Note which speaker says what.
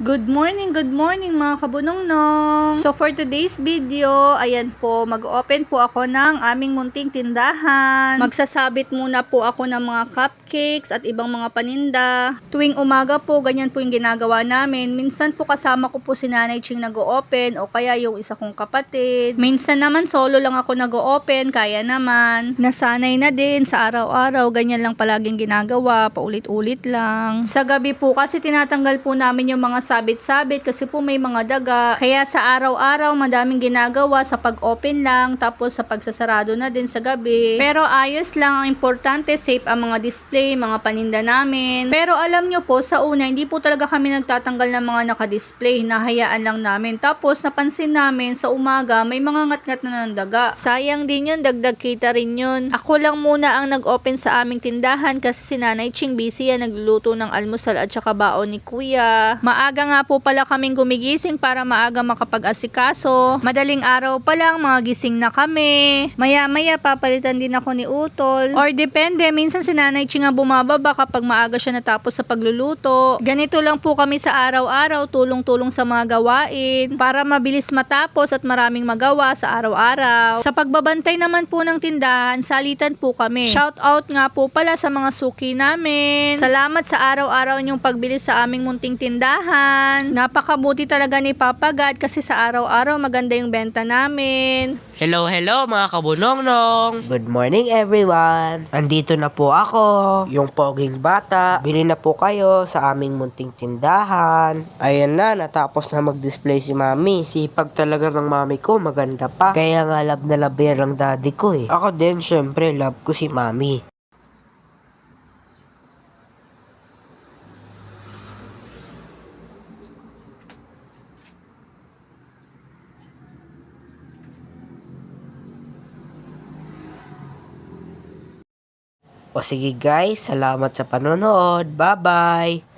Speaker 1: Good morning mga kabunongnong! So for today's video, ayan po, mag-open po ako ng aming munting tindahan. Magsasabit muna po ako ng mga cupcakes at ibang mga paninda. Tuwing umaga po, ganyan po yung ginagawa namin. Minsan po kasama ko po si Nanay Ching nag-o-open o kaya yung isa kong kapatid. Minsan naman solo lang ako nag-o-open, kaya naman. Nasanay na din sa araw-araw, ganyan lang palaging ginagawa, paulit-ulit lang. Sa gabi po kasi tinatanggal po namin yung mga sabit-sabit kasi po may mga daga. Kaya sa araw-araw madaming ginagawa sa pag-open lang tapos sa pagsasarado na din sa gabi. Pero ayos lang, ang importante safe ang mga display, mga paninda namin. Pero alam nyo po, sa una hindi po talaga kami nagtatanggal ng mga naka-display, nahayaan lang namin. Tapos napansin namin sa umaga may mga ngat-ngat na ng daga. Sayang din yun, dagdag kita rin yun. Ako lang muna ang nag-open sa aming tindahan kasi si Nanay Ching busy yan, nagluluto ng almusal at saka baon ni Kuya. Maaga nga po pala kaming gumigising para maaga makapag-asikaso. Madaling araw pa lang, mga gising na kami. Maya-maya papalitan din ako ni Utol. Or depende, minsan si Nanay Ching ang bumababa kapag maaga siya natapos sa pagluluto. Ganito lang po kami sa araw-araw, tulong-tulong sa mga gawain para mabilis matapos at maraming magawa sa araw-araw. Sa pagbabantay naman po ng tindahan, salitan po kami. Shout out nga po pala sa mga suki namin. Salamat sa araw-araw niyong pagbili sa aming munting tindahan. Napakabuti talaga ni Papa God kasi sa araw-araw maganda yung benta namin.
Speaker 2: Hello mga kabunongnong!
Speaker 3: Good morning everyone! Andito na po ako, yung poging bata. Bili na po kayo sa aming munting tindahan. Ayan na, natapos na mag-display si Mami. Sipag talaga ng Mami ko, maganda pa. Kaya nga love na love yan ang daddy ko eh. Ako din, syempre, love ko si Mami. O sige guys, salamat sa panonood. Bye-bye!